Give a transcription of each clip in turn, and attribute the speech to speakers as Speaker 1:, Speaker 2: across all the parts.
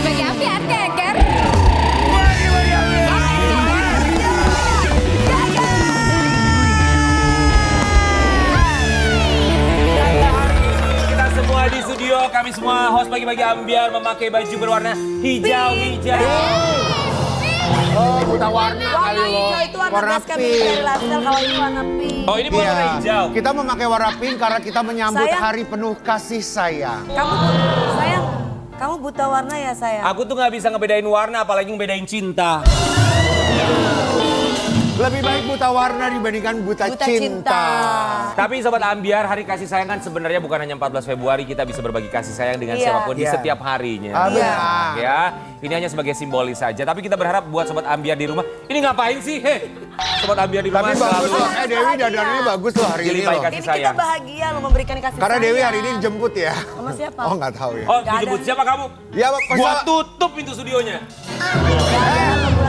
Speaker 1: Bagi-bagi ambiar, Geger.
Speaker 2: Bagi-bagi ambiar. Kita semua di studio, kami semua host bagi-bagi ambiar memakai baju berwarna hijau-hijau.
Speaker 3: Oh, buta warna kali
Speaker 4: Warna
Speaker 3: lo.
Speaker 4: hijau itu warna best kami dari lifestyle, kalau ini warna pink.
Speaker 2: Oh, ini bukan warna
Speaker 3: Iya.
Speaker 2: hijau.
Speaker 3: Kita memakai warna pink karena kita menyambut
Speaker 4: Sayang.
Speaker 3: hari penuh kasih sayang.
Speaker 4: Sayang, kamu buta warna ya sayang?
Speaker 2: Aku tuh nggak bisa ngebedain warna, apalagi ngebedain cinta.
Speaker 3: Lebih baik buta warna dibandingkan buta cinta.
Speaker 2: Tapi Sobat Ambiar, hari kasih sayang kan sebenarnya bukan hanya 14 Februari, kita bisa berbagi kasih sayang dengan
Speaker 4: Iya.
Speaker 2: siapapun di
Speaker 3: Iya.
Speaker 2: setiap harinya.
Speaker 3: Iya.
Speaker 2: Ya, ini hanya sebagai simbolis saja. Tapi kita berharap buat Sobat Ambiar di rumah, ini ngapain sih? Heh, Sobat Ambiar di rumah
Speaker 3: Tapi bagus
Speaker 2: selalu
Speaker 3: loh, Dewi dandannya bagus loh hari ini
Speaker 2: Dilimpahi
Speaker 3: loh.
Speaker 2: kasih
Speaker 4: Ini
Speaker 2: sayang.
Speaker 4: kita bahagia loh memberikan kasih
Speaker 3: Karena
Speaker 4: sayang.
Speaker 3: Dewi hari ini dijemput ya.
Speaker 4: Sama siapa?
Speaker 3: Oh nggak tahu ya.
Speaker 2: Oh,
Speaker 4: Nggak
Speaker 2: dijemput
Speaker 4: ada.
Speaker 2: siapa kamu?
Speaker 3: Ya
Speaker 2: Gua tutup pintu studionya.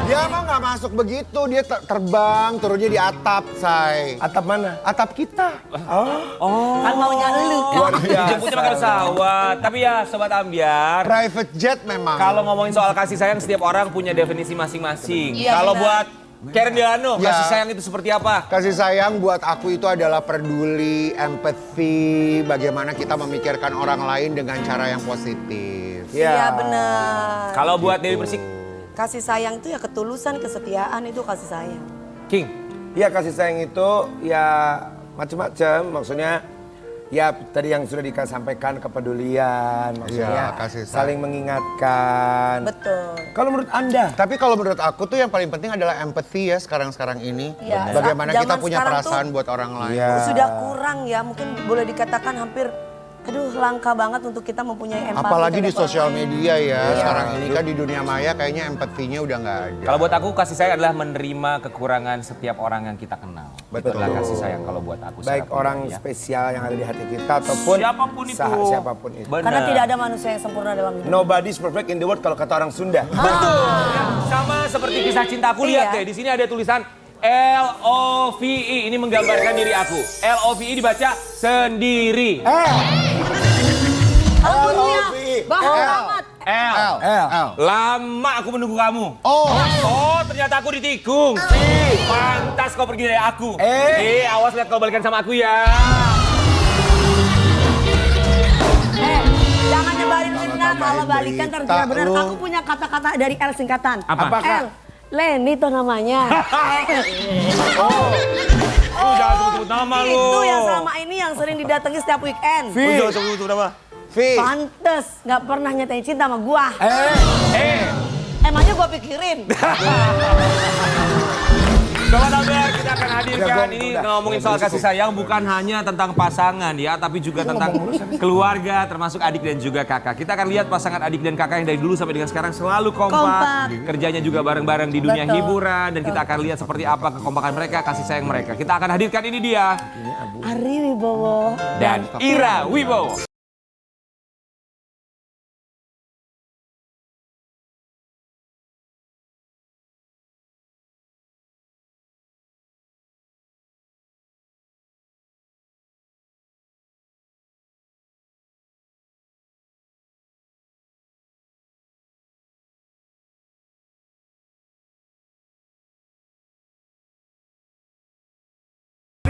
Speaker 3: dia mah nggak masuk begitu, dia terbang turunnya di atap, say.
Speaker 5: Atap mana?
Speaker 3: Atap kita.
Speaker 4: Kan maunya lu kan.
Speaker 2: Dijemputnya pakai pesawat. Tapi ya Sobat Ambiar,
Speaker 3: Private jet memang.
Speaker 2: kalau ngomongin soal kasih sayang, setiap orang punya definisi masing-masing.
Speaker 4: Iya,
Speaker 2: Kalau
Speaker 4: benar.
Speaker 2: buat Karen Delano,
Speaker 3: Ya.
Speaker 2: kasih sayang itu seperti apa?
Speaker 3: Kasih sayang buat aku itu adalah peduli, empathy, bagaimana kita memikirkan orang lain dengan cara yang positif.
Speaker 4: Iya benar.
Speaker 2: Kalau buat Dewi Persik,
Speaker 4: Kasih sayang itu ya ketulusan, kesetiaan itu kasih sayang.
Speaker 2: King.
Speaker 5: Iya, kasih sayang itu ya macam-macam. Maksudnya ya tadi yang sudah disampaikan, kepedulian, maksudnya
Speaker 3: Iya, kasih sayang.
Speaker 5: saling mengingatkan.
Speaker 4: Betul.
Speaker 5: Kalau menurut Anda?
Speaker 3: Tapi kalau menurut aku tuh yang paling penting adalah empathy ya sekarang-sekarang ini.
Speaker 4: Iya.
Speaker 3: Bagaimana kita
Speaker 4: Zaman
Speaker 3: punya
Speaker 4: sekarang
Speaker 3: perasaan
Speaker 4: tuh-
Speaker 3: buat orang lain.
Speaker 5: Iya.
Speaker 4: Sudah kurang ya, mungkin boleh dikatakan hampir langka banget untuk kita mempunyai empati.
Speaker 3: Apalagi di
Speaker 4: terhadap
Speaker 3: sosial
Speaker 4: orang lain.
Speaker 3: media ya.
Speaker 4: Iya.
Speaker 3: Sekarang ini kan di dunia maya kayaknya empatinya udah nggak ada.
Speaker 2: Kalau buat aku kasih sayang adalah menerima kekurangan setiap orang yang kita kenal.
Speaker 5: Betul.
Speaker 2: Itulah kasih sayang kalau buat aku.
Speaker 5: Baik
Speaker 2: secara
Speaker 5: orang
Speaker 2: pribadi, ya.
Speaker 5: spesial yang ada di hati kita ataupun
Speaker 2: Siapapun itu.
Speaker 5: siapapun itu.
Speaker 2: Benar.
Speaker 4: Karena tidak ada manusia yang sempurna dalam hidup.
Speaker 5: Nobody is perfect in the world kalau kata orang Sunda.
Speaker 2: Betul. Sama seperti kisah cinta aku, lihat
Speaker 4: Iya.
Speaker 2: deh. Di sini ada tulisan LOVE. Ini menggambarkan diri aku. LOVE dibaca sendiri.
Speaker 4: Albumnya bahan amat.
Speaker 2: L.
Speaker 3: L.
Speaker 2: Lama aku menunggu kamu.
Speaker 3: Oh.
Speaker 2: Oh, ternyata aku ditikung. Pantas kau pergi dari aku. Awas lihat kau balikan sama aku ya.
Speaker 4: Jangan nyebarin fitnah, kalau balikan
Speaker 3: berita
Speaker 4: terjadi benar.
Speaker 3: lu.
Speaker 4: Aku punya kata-kata dari L singkatan.
Speaker 2: Apa?
Speaker 4: L. Leni tuh namanya.
Speaker 2: Jangan sebut-sebut nama lu.
Speaker 4: Itu yang selama ini yang sering didatangi setiap weekend.
Speaker 2: Jangan sebut-sebut nama.
Speaker 3: Vi.
Speaker 4: Pantes, nggak pernah nyatain cinta sama gua. Emangnya gua pikirin.
Speaker 2: Sobat Ambiar, kita akan hadirkan ini
Speaker 5: udah.
Speaker 2: ngomongin soal kasih sayang bukan hanya tentang pasangan ya, tapi juga tentang keluarga termasuk adik dan juga kakak. Kita akan lihat pasangan adik dan kakak yang dari dulu sampai dengan sekarang selalu kompak. Kerjanya juga bareng-bareng di dunia
Speaker 4: Betul.
Speaker 2: hiburan dan kita akan lihat seperti apa kekompakan mereka, kasih sayang mereka. Kita akan hadirkan ini dia
Speaker 4: Ari Wibowo
Speaker 2: dan Ira Wibowo.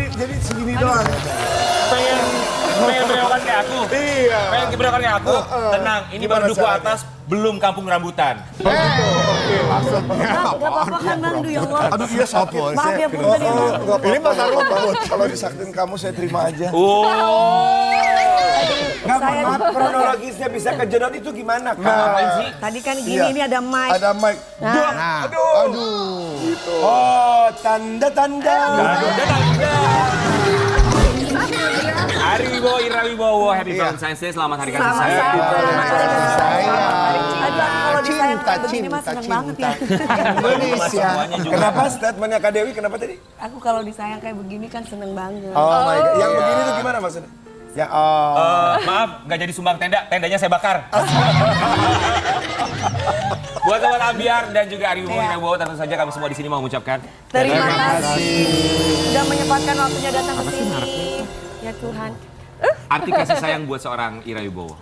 Speaker 5: Jadi segini doang.
Speaker 2: Pengen berewokan kayak aku.
Speaker 5: Iya.
Speaker 2: Pengen berewokan kayak aku. Tenang, ini baru
Speaker 5: Gimana
Speaker 2: duku
Speaker 5: caranya?
Speaker 2: atas, belum kampung rambutan.
Speaker 3: Maksudnya
Speaker 4: Gak apa-apa kan Bang, ya Allah.
Speaker 5: Aduh dia sakit.
Speaker 4: Maaf ya punten ya Bang.
Speaker 5: Ini masa rumput. Kalau disaktin kamu saya terima aja.
Speaker 2: Oh.
Speaker 5: Nggak,
Speaker 4: Saya-
Speaker 5: maaf, kronologisnya bisa kejedot itu gimana Kak?
Speaker 2: Ngapain sih?
Speaker 4: Tadi kan gini,
Speaker 5: Iya.
Speaker 4: ini ada mic.
Speaker 5: Ada mic.
Speaker 4: Nah,
Speaker 5: Oh, tanda-tanda.
Speaker 2: Ari Wibowo, Ira Wibowo, Happy Valentine's Day, selamat hari kasih sayang.
Speaker 4: Aduh, aku kalau disayang
Speaker 3: Cinta,
Speaker 4: kayak begini mah seneng banget ya.
Speaker 3: Indonesia.
Speaker 2: Semuanya juga.
Speaker 5: Kenapa statementnya Kak Dewi? Kenapa tadi?
Speaker 4: Aku kalau disayang kayak begini kan seneng banget.
Speaker 5: Oh my God. Yang begini tuh gimana maksudnya? Ya,
Speaker 2: Maaf, nggak jadi sumbang tenda, tendanya saya bakar. Buat Sobat Ambiar dan juga Ari Wibowo, Ira Wibowo, tentu saja kami semua di sini mau mengucapkan
Speaker 4: Terima kasih sudah menyempatkan waktunya datang ke sini. Ya Tuhan.
Speaker 2: arti kasih sayang buat seorang Ira Wibowo.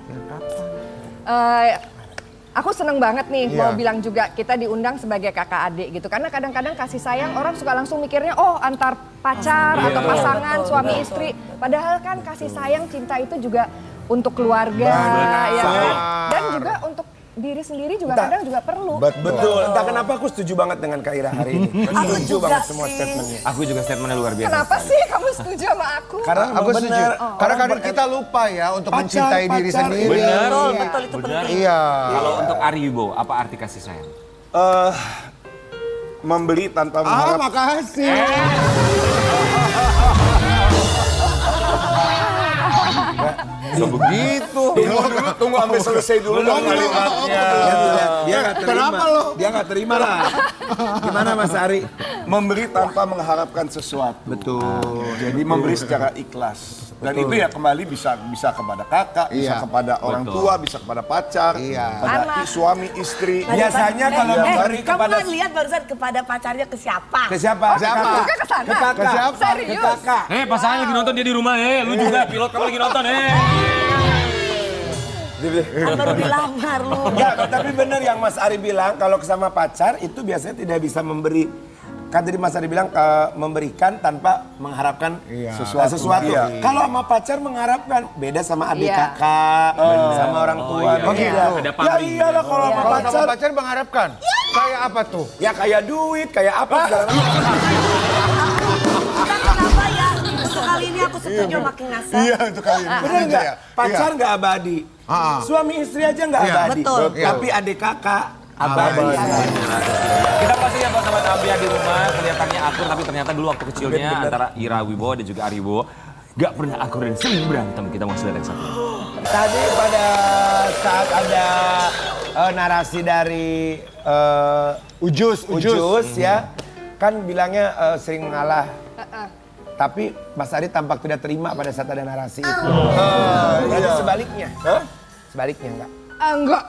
Speaker 1: Aku seneng banget nih
Speaker 3: Iya.
Speaker 1: mau bilang juga kita diundang sebagai kakak adik gitu. Karena kadang-kadang kasih sayang orang suka langsung mikirnya oh antar pacar atau pasangan suami istri. Padahal kan kasih sayang cinta itu juga untuk keluarga ya kan? Dan juga untuk diri sendiri juga kadang juga perlu.
Speaker 5: Betul. Entah kenapa aku setuju banget dengan Kak Ira hari ini.
Speaker 4: Aku
Speaker 5: Setuju
Speaker 4: juga
Speaker 5: banget semua
Speaker 4: sih.
Speaker 5: statementnya.
Speaker 2: Aku juga statementnya luar biasa.
Speaker 1: Kenapa sih kamu setuju sama aku?
Speaker 5: Karena
Speaker 3: Aku
Speaker 5: emang
Speaker 3: setuju.
Speaker 5: benar.
Speaker 3: Karena kadang kita lupa ya untuk
Speaker 5: Pacar,
Speaker 3: mencintai diri
Speaker 5: pacar.
Speaker 3: sendiri.
Speaker 2: Benar.
Speaker 4: Betul itu
Speaker 2: Benar.
Speaker 4: penting.
Speaker 3: Iya.
Speaker 2: Kalau untuk Ari Wibowo, apa arti kasih sayang?
Speaker 6: Memberi tanpa
Speaker 3: Ah,
Speaker 6: mengharap.
Speaker 3: makasih.
Speaker 2: So begitu.
Speaker 6: Tunggu sampai selesai dulu dong kalimatnya.
Speaker 5: Dia nggak terima.
Speaker 3: Kenapa lo?
Speaker 5: Dia nggak terima lah. Gimana Mas Ari?
Speaker 6: Memberi tanpa mengharapkan sesuatu.
Speaker 3: Betul.
Speaker 6: Jadi memberi secara ikhlas. Dan itu ya kembali bisa kepada kakak, bisa
Speaker 3: Iya.
Speaker 6: kepada orang
Speaker 2: Betul.
Speaker 6: tua, bisa kepada pacar,
Speaker 3: Iya.
Speaker 6: kepada
Speaker 1: Anak.
Speaker 6: suami, istri.
Speaker 5: Biasanya kalau memberi
Speaker 4: kamu
Speaker 5: kepada
Speaker 4: kan lihat barusan kepada pacarnya ke siapa?
Speaker 5: ke siapa?
Speaker 3: Ke siapa?
Speaker 5: Kakak.
Speaker 1: Ke sana?
Speaker 5: Ke kakak.
Speaker 3: Ke siapa?
Speaker 5: Ke
Speaker 1: Serius?
Speaker 5: kakak.
Speaker 2: Pasangan lagi nonton dia di rumah, lu juga pilot kamu lagi nonton,
Speaker 4: Kan baru dilamar lu.
Speaker 5: Enggak, tapi benar yang Mas Ari bilang kalau sama pacar itu biasanya tidak bisa memberi. Kan tadi Mas Ari bilang memberikan tanpa mengharapkan sesuatu.
Speaker 6: Iya.
Speaker 5: Kalau sama pacar mengharapkan beda sama adik
Speaker 1: Iya.
Speaker 5: kakak, sama orang tua.
Speaker 2: iya.
Speaker 5: beda.
Speaker 2: Ada
Speaker 5: Ya
Speaker 2: pamrih.
Speaker 5: iyalah kalau sama
Speaker 3: Kalau sama
Speaker 5: pacar.
Speaker 3: pacar mengharapkan. Kayak apa tuh?
Speaker 5: Ya kayak duit, kayak apa segala macam.
Speaker 4: Kan kenapa ya? Untuk kali ini aku setuju makin ngasar.
Speaker 3: Iya, itu kali ini.
Speaker 5: Bener nggak?
Speaker 3: Iya.
Speaker 5: Pacar nggak abadi.
Speaker 3: Ah.
Speaker 5: Suami istri aja nggak
Speaker 3: Iya.
Speaker 5: abadi.
Speaker 4: Betul.
Speaker 5: Tapi adik kakak abadi.
Speaker 2: Kita pasti lihat sama Abia di rumah, kelihatannya akur, tapi ternyata dulu waktu kecilnya antara Ira Wibowo dan juga Ari Wibowo gak pernah akur dan sering berantem. Kita mau lihat yang satu.
Speaker 5: Tadi pada saat ada narasi dari
Speaker 3: Ujus.
Speaker 5: Ujus ya, kan bilangnya sering mengalah. Tapi Mas Ari tampak tidak terima pada saat ada narasi itu. Berarti sebaliknya. Sebaliknya enggak?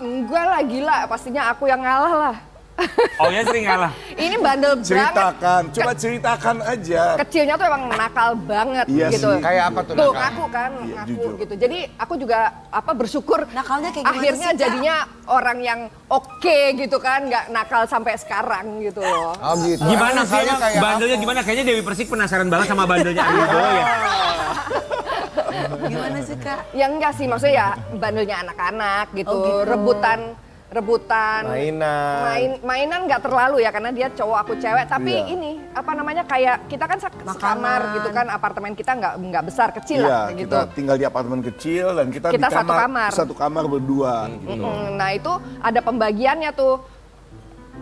Speaker 1: Enggak lah gila, pastinya aku yang ngalah lah.
Speaker 2: Oh ya sering ngalah.
Speaker 1: Ini bandel banget.
Speaker 6: Ceritakan, coba ceritakan aja.
Speaker 1: Kecilnya tuh emang nakal banget
Speaker 6: Iya
Speaker 1: gitu.
Speaker 6: sih.
Speaker 3: Kayak apa tuh?
Speaker 1: Tuh
Speaker 3: nakal?
Speaker 1: ngaku kan, ngaku
Speaker 6: jujur.
Speaker 1: gitu. Jadi aku juga bersyukur
Speaker 4: Nakalnya kayak gimana
Speaker 1: akhirnya
Speaker 4: sih, Kak?
Speaker 1: jadinya orang yang oke gitu kan, nggak nakal sampai sekarang gitu loh.
Speaker 3: Oh gitu.
Speaker 2: Gimana sih
Speaker 3: Nakalnya
Speaker 2: emang
Speaker 3: kayak
Speaker 2: bandelnya
Speaker 3: apa?
Speaker 2: gimana? Kayaknya Dewi Persik penasaran banget sama bandelnya Ari Wibowo ya.
Speaker 4: Gimana sih Kak?
Speaker 1: Ya enggak sih, maksudnya ya bandelnya anak-anak gitu,
Speaker 4: Oh, gitu.
Speaker 1: rebutan mainan nggak terlalu ya karena dia cowok aku cewek, tapi ini apa namanya kayak kita kan sekamar gitu kan, apartemen kita nggak besar, kecil
Speaker 6: Iya,
Speaker 1: lah gitu.
Speaker 6: kita tinggal di apartemen kecil dan kita di
Speaker 1: Kita satu kamar.
Speaker 6: berdua.
Speaker 1: Nah itu ada pembagiannya tuh.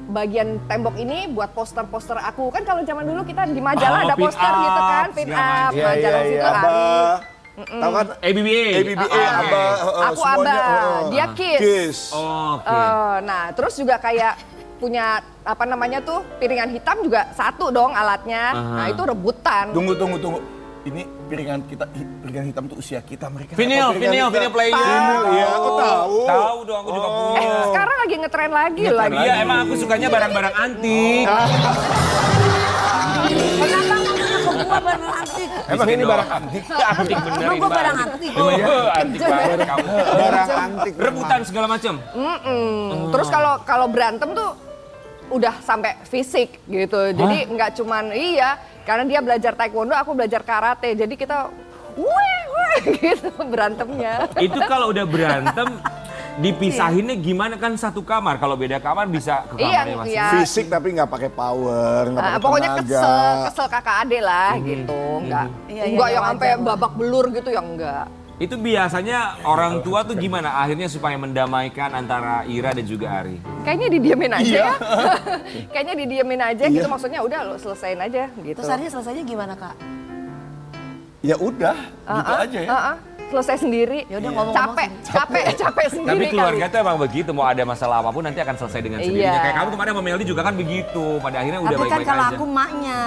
Speaker 1: Bagian tembok ini buat poster-poster aku. Kan kalau zaman dulu kita di majalah
Speaker 2: Oh,
Speaker 1: ada
Speaker 2: pin
Speaker 1: poster
Speaker 2: up,
Speaker 1: gitu kan, pin
Speaker 2: segala
Speaker 1: up,
Speaker 2: macam.
Speaker 1: majalah situ Ari.
Speaker 6: Abah, tahu kan?
Speaker 2: ABBA.
Speaker 6: ABBA, Abah,
Speaker 1: Aku
Speaker 6: semuanya,
Speaker 1: Abah, dia Kiss.
Speaker 6: Kiss.
Speaker 2: Oh, oke.
Speaker 1: Nah terus juga kayak punya apa namanya tuh piringan hitam juga satu dong alatnya. Nah itu rebutan.
Speaker 6: Tunggu. Ini piringan hitam tuh usia kita, mereka.
Speaker 2: Vinyl player.
Speaker 6: Vinyl, iya, aku tahu.
Speaker 2: Tahu dong, aku juga punya.
Speaker 1: Sekarang lagi ngetren lagi lagi.
Speaker 2: Iya, emang aku sukanya barang-barang antik.
Speaker 4: Kenapa nggak ke gua barang antik?
Speaker 5: Emang ini barang antik?
Speaker 2: Antik bener
Speaker 4: Emang
Speaker 2: ini,
Speaker 4: gua
Speaker 2: Mbak.
Speaker 4: barang antik?
Speaker 2: Antik banget kamu.
Speaker 3: Barang antik.
Speaker 2: Rebutan segala macam.
Speaker 1: Terus kalau berantem tuh udah sampai fisik gitu. Jadi nggak cuman karena dia belajar taekwondo, aku belajar karate. Jadi kita weh gitu berantemnya.
Speaker 2: Itu kalau udah berantem dipisahinnya gimana kan satu kamar? Kalau beda kamar bisa ke kamarnya masing.
Speaker 1: Iya.
Speaker 6: Fisik tapi nggak pakai power, nggak pakai
Speaker 1: Pokoknya
Speaker 6: tenaga.
Speaker 1: kesel kakak ade lah gitu. Enggak
Speaker 4: Iya,
Speaker 1: enggak yang
Speaker 4: wajar
Speaker 1: sampai
Speaker 4: lah.
Speaker 1: babak belur gitu ya enggak.
Speaker 2: Itu biasanya orang tua tuh gimana akhirnya supaya mendamaikan antara Ira dan juga Ari?
Speaker 1: Kayaknya didiemin aja ya. Kayaknya didiemin aja gitu, maksudnya udah lo selesain aja gitu.
Speaker 4: Terus akhirnya selesainya gimana Kak?
Speaker 6: Ya udah, gitu aja ya.
Speaker 1: Selesai sendiri.
Speaker 4: Ya udah ngomong-ngomong
Speaker 1: Capek sendiri
Speaker 2: Tapi keluarga
Speaker 1: kali.
Speaker 2: tuh emang begitu, mau ada masalah apapun nanti akan selesai dengan sendirinya.
Speaker 1: Iya.
Speaker 2: Kayak kamu kemarin sama Meldi juga kan begitu, pada akhirnya udah
Speaker 4: Tapi kan
Speaker 2: baik-baik
Speaker 4: kalau
Speaker 2: aja.
Speaker 4: aku maknya,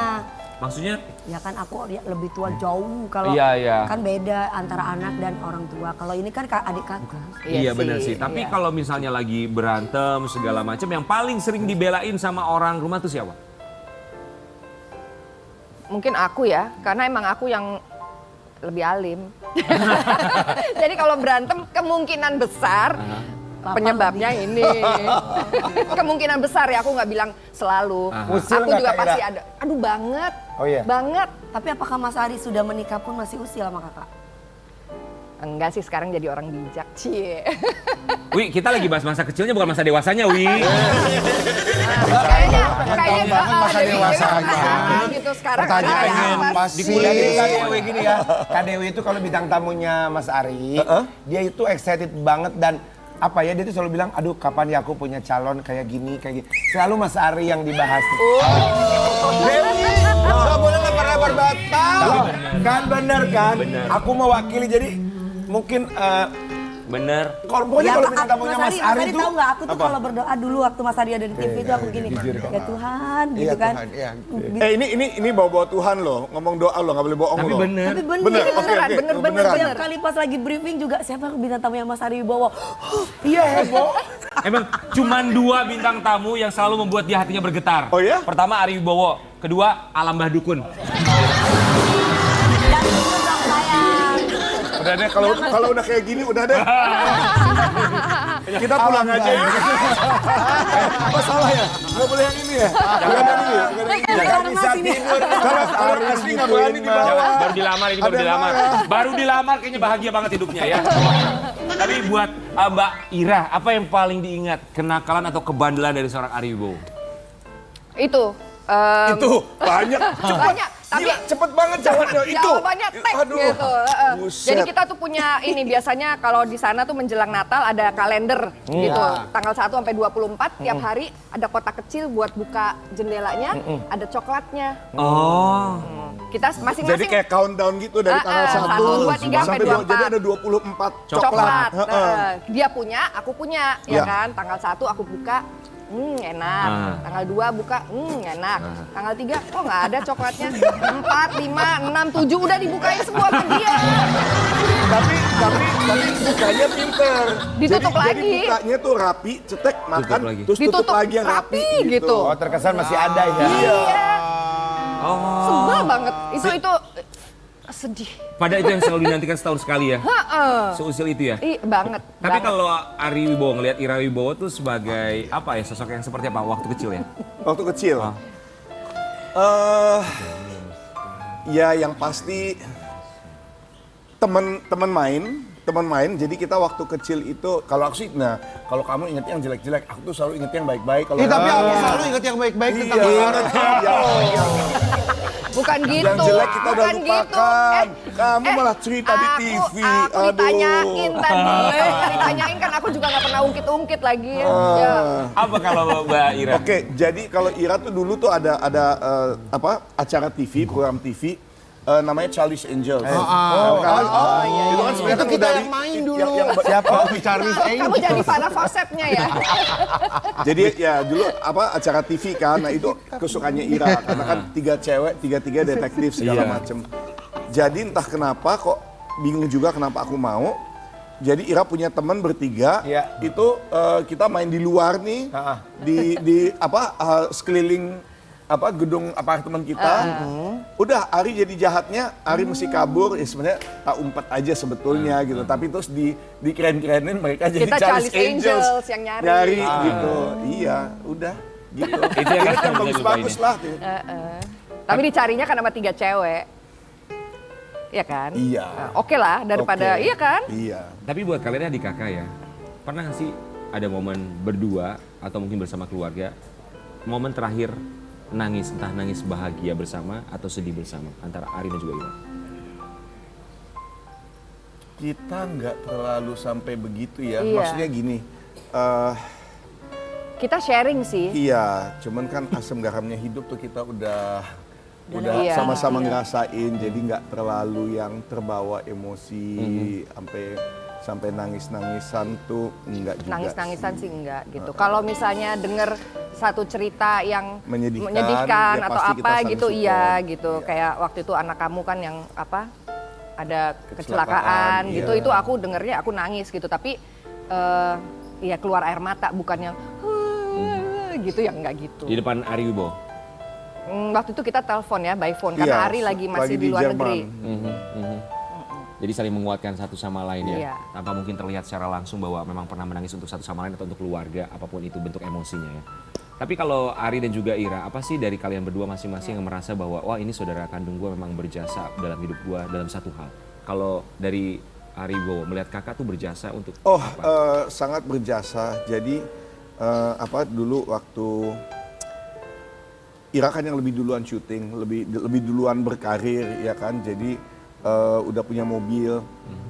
Speaker 2: Maksudnya?
Speaker 4: ya kan aku lebih tua jauh. Kalau
Speaker 2: Iya.
Speaker 4: kan beda antara anak dan orang tua. Kalau ini kan adik kakak.
Speaker 2: Iya benar sih. Tapi
Speaker 1: iya.
Speaker 2: kalau misalnya lagi berantem segala macam, yang paling sering dibelain sama orang rumah tuh siapa?
Speaker 1: Mungkin aku ya, karena emang aku yang lebih alim. Jadi kalau berantem kemungkinan besar penyebabnya ini. Kemungkinan besar ya, aku nggak bilang selalu.
Speaker 5: Usil
Speaker 1: Aku
Speaker 5: nggak,
Speaker 1: juga
Speaker 5: Kak
Speaker 1: pasti
Speaker 5: Ira?
Speaker 1: ada. Aduh banget.
Speaker 5: Oh iya?
Speaker 1: Banget.
Speaker 4: Tapi apakah Mas Ari sudah menikah pun masih usil sama kakak?
Speaker 1: Enggak sih, sekarang jadi orang bijak. Cie.
Speaker 2: Wi, kita lagi bahas masa kecilnya bukan masa dewasanya, Wi.
Speaker 1: Kayaknya
Speaker 3: masa
Speaker 1: jadi
Speaker 3: dewasanya.
Speaker 1: gitu sekarang.
Speaker 3: Pertanyaan
Speaker 1: ada
Speaker 3: pengen
Speaker 1: apa
Speaker 3: pas
Speaker 1: sih?
Speaker 5: Jadi Kak Dewi gini ya, Kak Dewi itu kalau bintang tamunya Mas Ari, dia itu excited banget dan apa ya, dia tuh selalu bilang, aduh kapan ya aku punya calon kayak gini. Selalu Mas Ari yang dibahas.
Speaker 3: Dewi, nggak boleh lebar-lebar batang.
Speaker 5: Kan bener kan? Aku mewakili jadi mungkin
Speaker 2: Bener.
Speaker 5: pokoknya kalau bintang tamunya Mas Ari
Speaker 4: tahu
Speaker 5: tuh
Speaker 4: nggak? Aku tuh kalau berdoa dulu waktu Mas Ari ada di TV itu aku gini, ya Tuhan, gitu
Speaker 3: Iya,
Speaker 4: kan.
Speaker 3: Tuhan, iya.
Speaker 6: Ini bawa-bawa Tuhan loh, ngomong doa loh, nggak boleh bohong
Speaker 2: Tapi
Speaker 6: loh.
Speaker 2: bener.
Speaker 4: Tapi
Speaker 6: Bener,
Speaker 4: bener,
Speaker 6: oke, oke.
Speaker 1: bener.
Speaker 6: Beneran.
Speaker 4: Setiap kali pas lagi briefing juga siapa bintang tamunya Mas Ari Wibowo?
Speaker 5: iya heboh.
Speaker 2: Emang cuman 2 bintang tamu yang selalu membuat dia hatinya bergetar.
Speaker 6: Oh ya?
Speaker 2: Pertama Ari Wibowo, kedua Alam Mbah Dukun.
Speaker 4: Dan itu dong sayang.
Speaker 6: Udah deh, kalau udah kayak gini udah deh. Kita pulang aja ya. Apa salah ya? Nggak boleh yang ini ya? Jangan yang ini ya?
Speaker 5: Jangan bisa tidur.
Speaker 6: Kalau asli nggak berani dibawa.
Speaker 2: Baru dilamar, ini baru
Speaker 6: Ada yang
Speaker 2: dilamar.
Speaker 6: marah.
Speaker 2: Baru dilamar kayaknya bahagia banget hidupnya ya. Tapi buat Mbak Ira, apa yang paling diingat kenakalan atau kebandelan dari seorang Ari Wibowo?
Speaker 1: Itu.
Speaker 6: Itu banyak.
Speaker 1: Banyak. Tapi
Speaker 6: Gila, cepet banget jawabnya itu.
Speaker 1: jawabannya tek
Speaker 6: Aduh.
Speaker 1: gitu.
Speaker 6: Buset.
Speaker 1: Jadi kita tuh punya ini biasanya kalau di sana tuh menjelang Natal ada kalender gitu. Tanggal 1 sampai 24 tiap hari ada kotak kecil buat buka jendelanya, ada coklatnya.
Speaker 2: Oh.
Speaker 1: Kita
Speaker 6: Jadi
Speaker 1: masing-masing
Speaker 6: kayak countdown gitu dari tanggal 1
Speaker 1: 1, 2, 3 sampai 24.
Speaker 6: Jadi ada 24
Speaker 1: coklat.
Speaker 6: Heeh.
Speaker 1: Dia punya, aku punya,
Speaker 6: Ya.
Speaker 1: ya kan? Tanggal 1 aku buka, enak. Tanggal 2 buka, enak. Tanggal 3, kok nggak ada coklatnya? 4, 5, 6, 7 udah dibukain semua ke dia.
Speaker 6: Tapi bukanya pinter.
Speaker 1: Ditutup
Speaker 6: Jadi
Speaker 1: lagi.
Speaker 6: bukanya tuh rapi, cetek, makan,
Speaker 2: lagi.
Speaker 6: terus tutup
Speaker 1: Ditutup
Speaker 6: lagi yang rapi,
Speaker 1: gitu.
Speaker 5: Oh terkesan masih ada ya.
Speaker 1: Iya.
Speaker 2: Oh.
Speaker 1: Sebel banget. Itu sedih.
Speaker 2: Pada itu yang selalu dinantikan setahun sekali ya? Seusil itu ya?
Speaker 1: Banget.
Speaker 2: Tapi
Speaker 1: banget.
Speaker 2: kalau Ari Wibowo ngelihat Ira Wibowo tuh sebagai apa ya, sosok yang seperti apa waktu kecil ya?
Speaker 6: Waktu kecil. Ya yang pasti teman main. Jadi kita waktu kecil itu kalau aku sih, kalau kamu inget yang jelek-jelek, aku tuh selalu inget yang baik-baik. Kalau
Speaker 3: Tapi aku selalu ingat yang baik-baik tentang
Speaker 1: Bukan gitu.
Speaker 6: Yang jelek kita udah
Speaker 1: bukan
Speaker 6: lupakan. Kamu malah cerita di TV.
Speaker 1: Aku ditanyain tadi. Ditanyain kan aku juga nggak pernah ungkit-ungkit lagi. Ya.
Speaker 2: Apa kalau Mbak Ira?
Speaker 6: Oke, jadi kalau Ira tuh dulu tuh ada acara TV, program TV namanya Charlie's Angels. Itu kan sebenarnya
Speaker 3: Itu
Speaker 6: kan
Speaker 3: kita
Speaker 6: dari-
Speaker 3: yang main dulu.
Speaker 6: Siapa?
Speaker 3: Charlie's
Speaker 1: Kamu jadi Farah Fawcett-nya ya.
Speaker 6: Jadi ya dulu acara TV kan, nah itu kesukaannya Ira karena kan 3 cewek, 3 detektif segala macem. Jadi entah kenapa kok bingung juga kenapa aku mau. Jadi Ira punya teman bertiga, itu kita main di luar nih, di sekeliling gedung apartemen kita. Udah Ari jadi jahatnya, Ari mesti kabur, ya sebenarnya tak umpet aja sebetulnya gitu. Tapi terus dikeren-kerenin mereka jadi
Speaker 1: Kita
Speaker 6: Charlie's
Speaker 1: Charlie's Angels yang nyari.
Speaker 6: gitu. Iya, udah gitu.
Speaker 2: Itu yang
Speaker 6: Yang
Speaker 2: bisa
Speaker 6: bagus-bagus
Speaker 2: dilupain
Speaker 6: lah.
Speaker 1: Tapi dicarinya kan sama 3 cewek. Iya kan?
Speaker 6: Iya.
Speaker 1: Nah, oke lah daripada,
Speaker 6: Oke.
Speaker 1: iya kan?
Speaker 6: Iya.
Speaker 2: Tapi buat kalian adik kakak ya, pernah nggak sih ada momen berdua atau mungkin bersama keluarga, momen terakhir nangis, entah nangis bahagia bersama atau sedih bersama antara Ari dan juga Ira?
Speaker 6: Kita nggak terlalu sampai begitu ya.
Speaker 1: Iya.
Speaker 6: Maksudnya gini,
Speaker 1: Kita sharing sih.
Speaker 6: iya, cuman kan asam garamnya hidup tuh kita udah
Speaker 1: Iya.
Speaker 6: sama-sama ngerasain, jadi nggak terlalu yang terbawa emosi sampai nangis-nangisan tuh enggak juga.
Speaker 1: Nangis-nangisan sih enggak gitu. Kalau misalnya denger satu cerita yang
Speaker 6: Menyedihkan, ya
Speaker 1: atau
Speaker 6: pasti kita
Speaker 1: apa
Speaker 6: saling
Speaker 1: gitu,
Speaker 6: support.
Speaker 1: iya gitu. Kayak waktu itu anak kamu kan yang ada kecelakaan
Speaker 6: iya.
Speaker 1: gitu, itu aku dengernya aku nangis gitu. Tapi ya keluar air mata, bukan yang gitu, ya enggak gitu.
Speaker 2: Di depan Ari Wibowo?
Speaker 1: Waktu itu kita telepon ya, by phone,
Speaker 6: Iya,
Speaker 1: karena Ari lagi masih di luar
Speaker 6: Jerman.
Speaker 1: negeri.
Speaker 2: Jadi saling menguatkan satu sama lain ya.
Speaker 1: Iya.
Speaker 2: Tanpa mungkin terlihat secara langsung bahwa memang pernah menangis untuk satu sama lain atau untuk keluarga, apapun itu bentuk emosinya ya. Tapi kalau Ari dan juga Ira, apa sih dari kalian berdua masing-masing yang merasa bahwa wah ini saudara kandung gue memang berjasa dalam hidup gue dalam satu hal. Kalau dari Ari Bowo melihat kakak tuh berjasa untuk apa?
Speaker 6: Sangat berjasa. Jadi dulu waktu Ira kan yang lebih duluan syuting, lebih duluan berkarir ya kan. Jadi udah punya mobil.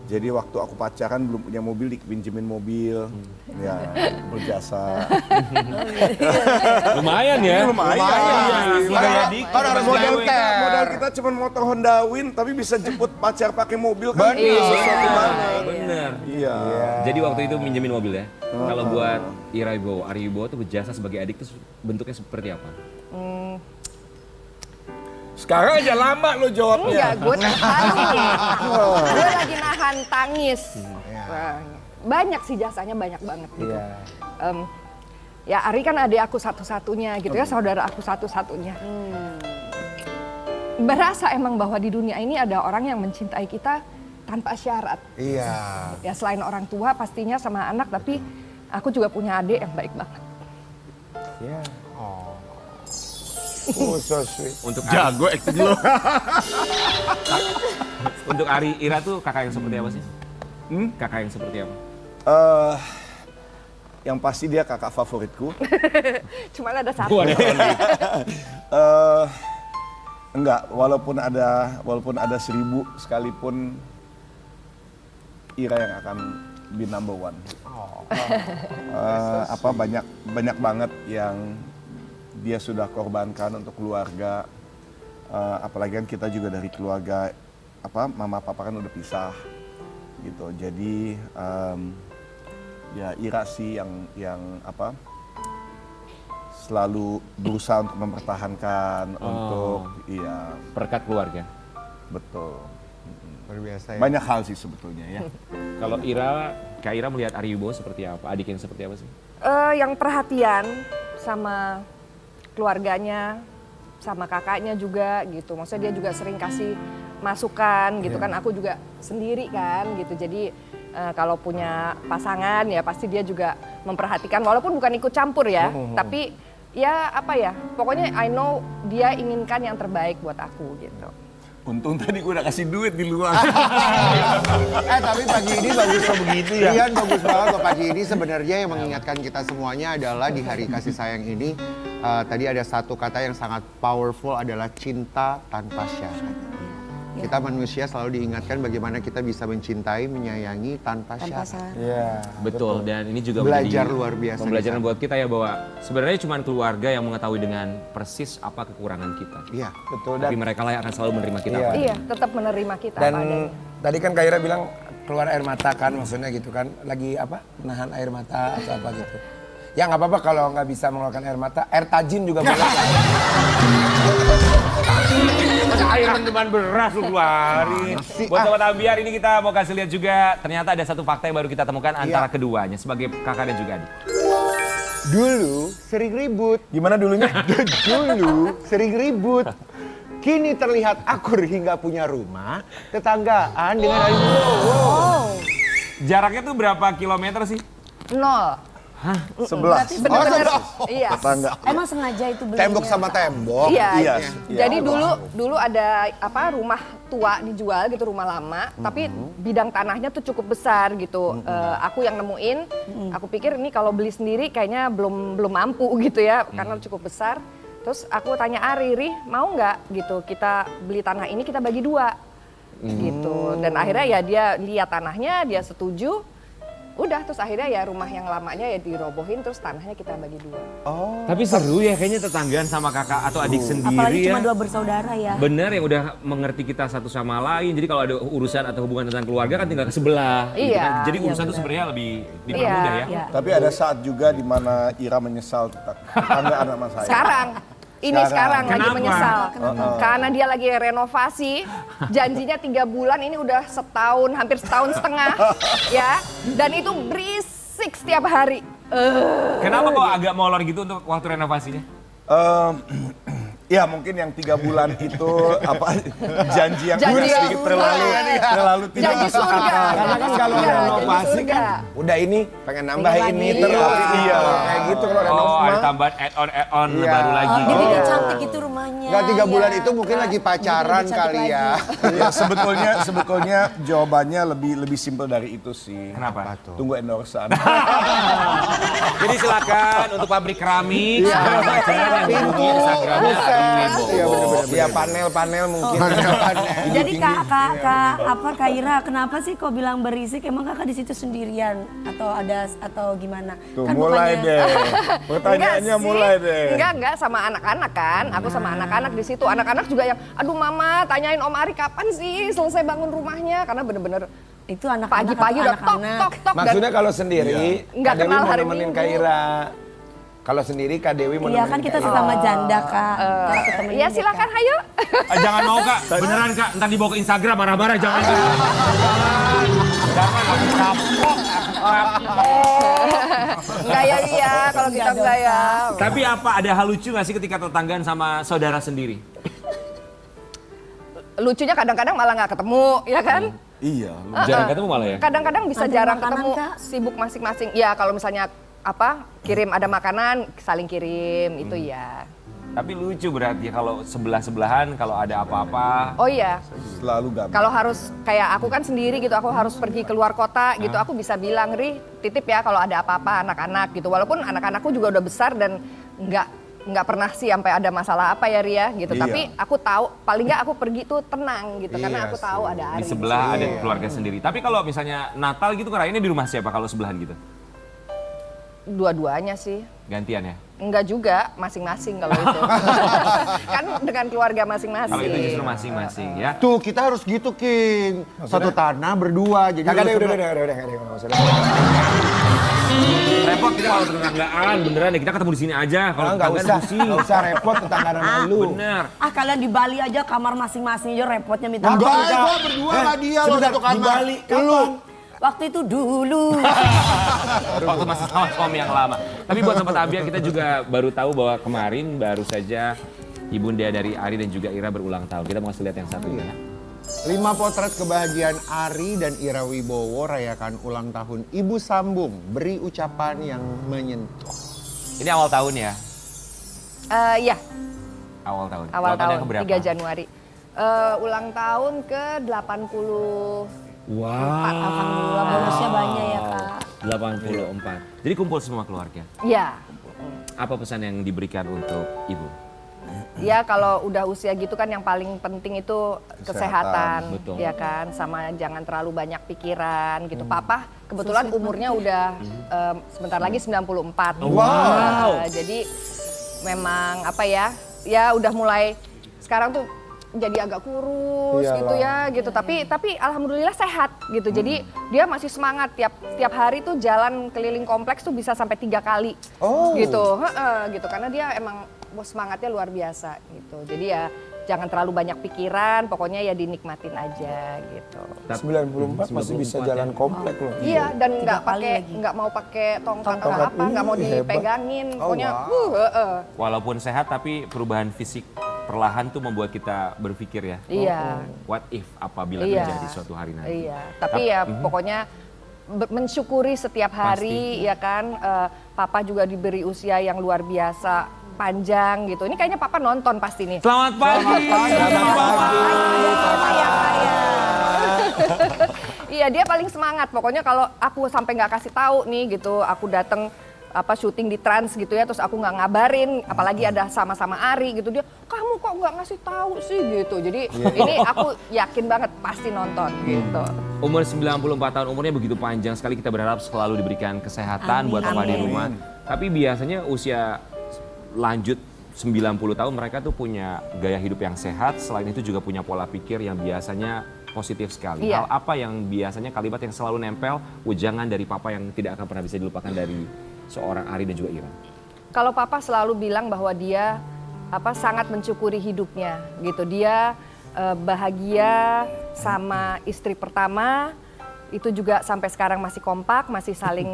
Speaker 6: Jadi waktu aku pacaran belum punya mobil, dipinjemin mobil. Ya, berjasa.
Speaker 2: Lumayan ya.
Speaker 3: Kan harus model
Speaker 6: Modal kita cuma motor Honda Win tapi bisa jemput pacar pakai mobil kan.
Speaker 3: Bener.
Speaker 6: Sesuatu banget.
Speaker 2: Bener.
Speaker 6: Iya.
Speaker 2: Jadi waktu itu minjemin mobil ya. Kalau buat Ira Bowo, Ari Bowo tuh berjasa sebagai adik tuh bentuknya seperti apa?
Speaker 5: Sekarang aja lama lo jawabnya.
Speaker 1: Enggak, gue gue lagi nahan tangis. Wah, banyak sih jasanya, banyak banget gitu.
Speaker 5: Iya.
Speaker 1: Ya Ari kan adik aku satu-satunya gitu ya, saudara aku satu-satunya. Berasa emang bahwa di dunia ini ada orang yang mencintai kita tanpa syarat.
Speaker 3: Iya.
Speaker 1: Ya selain orang tua pastinya sama anak, tapi aku juga punya adik yang baik banget.
Speaker 5: Iya. Oh, so sweet.
Speaker 2: Untuk
Speaker 6: Jago acting lo.
Speaker 2: Untuk Ari Ira tuh kakak yang seperti apa sih? Kakak yang seperti apa?
Speaker 6: Yang pasti dia kakak favoritku.
Speaker 1: Cuman ada satu.
Speaker 6: Enggak, walaupun ada 1000 sekalipun Ira yang akan be number one. Banyak banget yang dia sudah korbankan untuk keluarga. Apalagi kan kita juga dari keluarga mama papa kan udah pisah gitu. Jadi ya Ira sih yang selalu berusaha untuk mempertahankan untuk
Speaker 2: Berkat keluarga.
Speaker 6: betul.
Speaker 3: Luar biasa ya.
Speaker 6: Banyak hal sih sebetulnya ya.
Speaker 2: Kalau Kak Ira melihat Ari Bowo seperti apa? Adik yang seperti apa sih?
Speaker 1: Yang perhatian sama keluarganya, sama kakaknya juga gitu. Maksudnya dia juga sering kasih masukan gitu kan. Aku juga sendiri kan gitu. Jadi kalau punya pasangan ya pasti dia juga memperhatikan. Walaupun bukan ikut campur ya. Tapi ya pokoknya I know dia inginkan yang terbaik buat aku gitu.
Speaker 6: Untung tadi gue udah kasih duit di luar.
Speaker 3: Tapi pagi ini bagus begitu ya. Iya, bagus banget kok pagi ini. Sebenarnya yang mengingatkan kita semuanya adalah di hari kasih sayang ini tadi ada satu kata yang sangat powerful adalah cinta tanpa syarat. Kita manusia selalu diingatkan bagaimana kita bisa mencintai, menyayangi tanpa syarat.
Speaker 5: Iya.
Speaker 2: Betul, dan ini juga
Speaker 3: Belajar
Speaker 2: menjadi
Speaker 3: luar biasa
Speaker 2: pembelajaran
Speaker 3: di sana.
Speaker 2: buat kita ya bahwa sebenarnya cuma keluarga yang mengetahui dengan persis apa kekurangan kita.
Speaker 3: Iya.
Speaker 5: Betul.
Speaker 2: Tapi
Speaker 5: Dan,
Speaker 2: mereka lah yang akan selalu menerima kita.
Speaker 5: Iya.
Speaker 2: apa
Speaker 1: Iya, tetap menerima kita
Speaker 5: dan
Speaker 1: apa adanya.
Speaker 5: tadi kan Kak Ira bilang keluar air mata kan, maksudnya gitu kan. Lagi menahan air mata atau apa gitu. Ya nggak apa-apa kalau nggak bisa mengeluarkan air mata, air tajin juga boleh.
Speaker 2: Air menteman beras lu keluarin. Buat Sobat Ambiar ini kita mau kasih lihat juga ternyata ada satu fakta yang baru kita temukan antara keduanya sebagai kakak dan juga adik.
Speaker 3: Dulu sering ribut.
Speaker 5: Gimana dulunya?
Speaker 3: Dulu sering ribut. Kini terlihat akur hingga punya rumah, tetanggaan dengan Ari Bowo.
Speaker 2: Jaraknya tuh berapa kilometer sih?
Speaker 1: 0.
Speaker 6: 11.
Speaker 1: Bener-bener. Iya.
Speaker 6: Tetangga.
Speaker 4: Emang sengaja itu belinya?
Speaker 3: Tembok sama tembok.
Speaker 1: Iya.
Speaker 6: Iya.
Speaker 1: Jadi dulu ada rumah tua dijual gitu, rumah lama, tapi bidang tanahnya tuh cukup besar gitu. Aku yang nemuin, aku pikir ini kalau beli sendiri kayaknya belum mampu gitu ya, karena cukup besar. Terus aku tanya Ari, mau nggak gitu kita beli tanah ini kita bagi 2 gitu. Dan akhirnya ya dia lihat tanahnya, dia setuju. Udah, terus akhirnya ya rumah yang lamanya ya dirobohin, terus tanahnya kita bagi 2.
Speaker 2: Tapi seru ya kayaknya tetanggaan sama kakak atau adik sendiri
Speaker 4: Apalagi
Speaker 2: ya.
Speaker 4: cuma 2 bersaudara ya.
Speaker 2: Bener yang udah mengerti kita satu sama lain. Jadi kalau ada urusan atau hubungan tentang keluarga kan tinggal ke sebelah. gitu
Speaker 1: Iya,
Speaker 2: kan. Jadi
Speaker 4: iya
Speaker 2: urusan tuh
Speaker 4: benar.
Speaker 2: sebenarnya lebih dipermudah ya.
Speaker 4: Iya.
Speaker 6: Tapi ada saat juga di mana Ira menyesal tetanggaan sama saya.
Speaker 1: Sekarang sekarang lagi
Speaker 2: Kenapa?
Speaker 1: menyesal. Karena dia lagi renovasi, janjinya 3 bulan, ini udah hampir setahun setengah ya. Dan itu berisik setiap hari.
Speaker 2: Kenapa kok agak molor gitu untuk waktu renovasinya?
Speaker 6: Ya mungkin yang 3 bulan itu apa janji yang
Speaker 1: Janji
Speaker 6: sedikit
Speaker 1: yang
Speaker 6: terlalu tidak
Speaker 1: Janji
Speaker 6: masuk
Speaker 1: surga.
Speaker 6: akal.
Speaker 5: Karena kan kalau
Speaker 1: Surga,
Speaker 5: renovasi
Speaker 1: janji
Speaker 5: kan
Speaker 1: surga.
Speaker 5: udah ini pengen nambah
Speaker 1: Pengen
Speaker 5: ini
Speaker 1: lagi.
Speaker 5: terus.
Speaker 6: Iya.
Speaker 5: Kayak gitu kalau renov
Speaker 2: Oh, ada
Speaker 5: mah.
Speaker 2: tambahan add-on
Speaker 5: Iya.
Speaker 2: baru lagi.
Speaker 4: Dia bikin cantik itu rumahnya.
Speaker 3: Nggak 3 bulan
Speaker 4: ya.
Speaker 3: itu mungkin lagi pacaran
Speaker 4: Bikin lebih
Speaker 3: kali
Speaker 4: cantik
Speaker 3: ya.
Speaker 4: lagi.
Speaker 6: Ya, sebetulnya jawabannya lebih simpel dari itu sih.
Speaker 2: Kenapa?
Speaker 6: Tunggu endorsean.
Speaker 2: Jadi silakan untuk pabrik keramik segala macam yang hubungi Instagramnya Ari Wibowo.
Speaker 3: Iya bener-bener.
Speaker 5: Ya panel-panel mungkin.
Speaker 4: Jadi Kak Ira, kenapa sih kok bilang berisik? Emang Kakak di situ sendirian atau gimana?
Speaker 6: Tuh
Speaker 4: Kan
Speaker 6: mulai
Speaker 4: bukannya-
Speaker 6: deh. Pertanyaannya
Speaker 1: Enggak sih.
Speaker 6: mulai deh.
Speaker 1: Enggak sama anak-anak kan. Aku sama anak-anak di situ. Anak-anak juga yang, aduh mama tanyain Om Ari kapan sih selesai bangun rumahnya. Karena bener-bener
Speaker 4: Itu anak-anak
Speaker 1: pagi-pagi
Speaker 4: atau
Speaker 1: udah tok
Speaker 4: anak-anak?
Speaker 1: tok tok.
Speaker 5: Maksudnya kalau sendiri,
Speaker 1: Nggak
Speaker 5: Kak Dewi
Speaker 1: kenal
Speaker 5: mau
Speaker 1: hari
Speaker 5: nemenin
Speaker 1: Minggu.
Speaker 5: Kak Ira. Kalau sendiri Kak Dewi mau
Speaker 4: Iya
Speaker 5: nemenin
Speaker 4: kan kita
Speaker 5: Kak Ira.
Speaker 4: sesama janda Kak. Kita temenin
Speaker 1: Ya
Speaker 4: deh,
Speaker 1: silakan
Speaker 4: Kak.
Speaker 1: hayo.
Speaker 2: Jangan mau Kak, beneran Kak, ntar dibawa ke Instagram marah-marah jangan. Jangan, aku kapok.
Speaker 1: Enggak ya Ria, kalau kita enggak ya.
Speaker 2: Tapi apa ada hal lucu nggak sih ketika tetanggaan sama saudara sendiri?
Speaker 1: Lucunya kadang-kadang malah nggak ketemu, ya kan?
Speaker 6: Iya.
Speaker 2: Jarang ketemu malah ya?
Speaker 1: Kadang-kadang bisa
Speaker 4: Nganterin
Speaker 1: jarang
Speaker 4: makanan,
Speaker 1: ketemu,
Speaker 4: Kak?
Speaker 1: sibuk masing-masing. Ya kalau misalnya kirim ada makanan, saling kirim itu ya.
Speaker 2: Tapi lucu berarti kalau sebelah-sebelahan kalau ada apa-apa.
Speaker 1: Oh iya,
Speaker 6: Selalu gabung.
Speaker 1: kalau harus kayak aku kan sendiri gitu, aku harus pergi keluar kota gitu, aku bisa bilang, Ri, titip ya kalau ada apa-apa anak-anak gitu. Walaupun anak-anakku juga udah besar dan nggak pernah sih sampai ada masalah apa ya Ria gitu.
Speaker 6: Iya.
Speaker 1: Tapi aku tahu, paling nggak aku pergi tuh tenang gitu, karena
Speaker 3: Iya
Speaker 1: aku tahu ada Ari.
Speaker 2: Di sebelah ada keluarga sendiri. Tapi kalau misalnya Natal gitu ngerayainnya di rumah siapa kalau sebelahan gitu?
Speaker 1: Dua-duanya sih.
Speaker 2: Gantian ya?
Speaker 1: Enggak juga, masing-masing kalau itu. Kan dengan keluarga masing-masing.
Speaker 2: Kalau itu justru masing-masing ya.
Speaker 3: Tuh kita harus gitu King. Satu tanah berdua. Jadi
Speaker 5: Kakak
Speaker 3: lu
Speaker 5: Dewi
Speaker 3: sebelah-
Speaker 5: udah nggak usah.
Speaker 2: Repot kita kalau tetanggaan beneran ya kita ketemu di sini aja. Kalau
Speaker 5: Nggak
Speaker 2: tetanggaan
Speaker 5: usah,
Speaker 2: pusing.
Speaker 5: nggak usah repot tetangga malu.
Speaker 2: Bener.
Speaker 4: Kalian di Bali aja kamar masing-masing aja repotnya minta
Speaker 3: Enggak,
Speaker 4: ampun.
Speaker 3: gua berdua sama dia loh
Speaker 5: sebentar,
Speaker 3: satu kamar.
Speaker 5: di Bali,
Speaker 3: Lu.
Speaker 4: Waktu itu dulu.
Speaker 2: Waktu masih sama suami yang lama. Tapi buat Sobat Abiar kita juga baru tahu bahwa kemarin baru saja ibunda dari Ari dan juga Ira berulang tahun. Kita mau kasih lihat yang satu ini ya.
Speaker 3: 5 potret kebahagiaan Ari dan Ira Wibowo rayakan ulang tahun Ibu Sambung. Beri ucapan yang menyentuh.
Speaker 2: Ini awal tahun ya?
Speaker 1: Iya,
Speaker 2: Awal tahun.
Speaker 1: awal
Speaker 2: Ulang
Speaker 1: tahun,
Speaker 2: yang keberapa?
Speaker 1: 3 Januari. Ulang tahun ke 80.
Speaker 4: Alhamdulillah bonusnya banyak ya Kak.
Speaker 2: 84. Jadi kumpul semua keluarga.
Speaker 1: Iya.
Speaker 2: Apa pesan yang diberikan untuk ibu?
Speaker 1: Ya kalau udah usia gitu kan yang paling penting itu kesehatan,
Speaker 2: betul.
Speaker 1: ya kan, sama jangan terlalu banyak pikiran gitu. Papa kebetulan umurnya udah sebentar lagi 94.
Speaker 2: Wow.
Speaker 1: Jadi memang apa ya udah mulai sekarang tuh jadi agak kurus gitu ya gitu. Tapi alhamdulillah sehat gitu. Jadi dia masih semangat tiap hari tuh jalan keliling kompleks tuh bisa sampai 3 kali. Gitu. Gitu karena dia emang semangatnya luar biasa gitu. Jadi ya jangan terlalu banyak pikiran, pokoknya ya dinikmatin aja gitu.
Speaker 5: 94 masih bisa jalan komplek loh.
Speaker 1: Iya dan
Speaker 4: Tiga kali lagi.
Speaker 1: nggak mau pakai tongkat atau
Speaker 5: Tongkat,
Speaker 1: apa, nggak mau
Speaker 5: hebat.
Speaker 1: dipegangin, pokoknya
Speaker 2: Walaupun sehat tapi perubahan fisik perlahan tuh membuat kita berpikir ya.
Speaker 1: Iya.
Speaker 2: What if apabila
Speaker 1: Iya.
Speaker 2: terjadi suatu hari nanti.
Speaker 1: Iya, tapi ya pokoknya mensyukuri setiap hari ya kan. Papa juga diberi usia yang luar biasa panjang gitu. Ini kayaknya Papa nonton pasti nih.
Speaker 2: Selamat pagi.
Speaker 1: Iya dia paling semangat. Pokoknya kalau aku sampai nggak kasih tahu nih gitu, aku datang syuting di Trans gitu ya, terus aku nggak ngabarin, apalagi ada sama-sama Ari gitu, dia kamu kok nggak ngasih tahu sih gitu. Jadi ini aku yakin banget pasti nonton gitu.
Speaker 2: Umur 94 tahun, umurnya begitu panjang sekali, kita berharap selalu diberikan kesehatan buat Papa di rumah. Tapi biasanya usia lanjut 90 tahun mereka tuh punya gaya hidup yang sehat, selain itu juga punya pola pikir yang biasanya positif sekali.
Speaker 1: Iya.
Speaker 2: Hal apa yang biasanya kalimat yang selalu nempel, ujangan dari Papa yang tidak akan pernah bisa dilupakan dari seorang Ari dan juga Ira?
Speaker 1: Kalau Papa selalu bilang bahwa dia sangat mencukuri hidupnya gitu. Dia bahagia sama istri pertama, itu juga sampai sekarang masih kompak, masih saling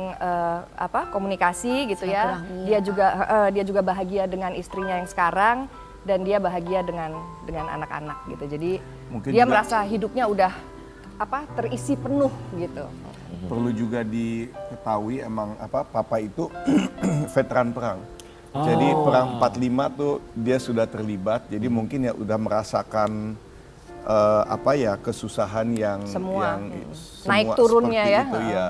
Speaker 1: komunikasi gitu ya.
Speaker 4: Silaturahmi.
Speaker 1: Dia juga bahagia dengan istrinya yang sekarang. dan dia bahagia dengan anak-anak gitu. Jadi
Speaker 6: Mungkin
Speaker 1: dia
Speaker 6: juga-
Speaker 1: merasa hidupnya udah terisi penuh gitu.
Speaker 6: Perlu juga diketahui emang papa itu veteran perang. Jadi perang 45 tuh dia sudah terlibat. Jadi mungkin ya udah merasakan kesusahan yang
Speaker 1: Semua.
Speaker 6: semua
Speaker 1: Naik turunnya
Speaker 6: seperti
Speaker 1: ya.
Speaker 6: itu ya.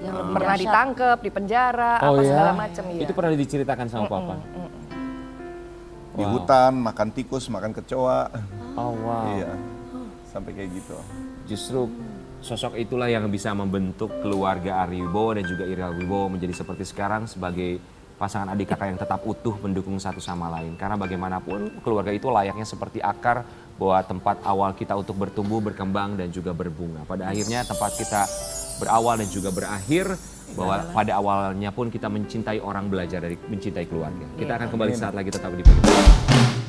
Speaker 4: Yang lebih
Speaker 1: Pernah
Speaker 4: dahsyat.
Speaker 1: ditangkep, di penjara,
Speaker 7: Oh
Speaker 1: apa
Speaker 7: ya?
Speaker 1: segala macam ya.
Speaker 2: Itu pernah diceritakan sama papa.
Speaker 6: Di hutan makan tikus, makan kecoa.
Speaker 2: Oh wow.
Speaker 6: Iya. Sampai kayak gitu.
Speaker 2: Justru sosok itulah yang bisa membentuk keluarga Ari Wibowo dan juga Ira Wibowo menjadi seperti sekarang sebagai pasangan adik kakak yang tetap utuh mendukung satu sama lain. Karena bagaimanapun keluarga itu layaknya seperti akar bahwa tempat awal kita untuk bertumbuh, berkembang dan juga berbunga. Pada akhirnya tempat kita berawal dan juga berakhir bahwa pada awalnya pun kita mencintai orang, belajar dari mencintai keluarga. Kita akan kembali saat lagi tetap di Pagi.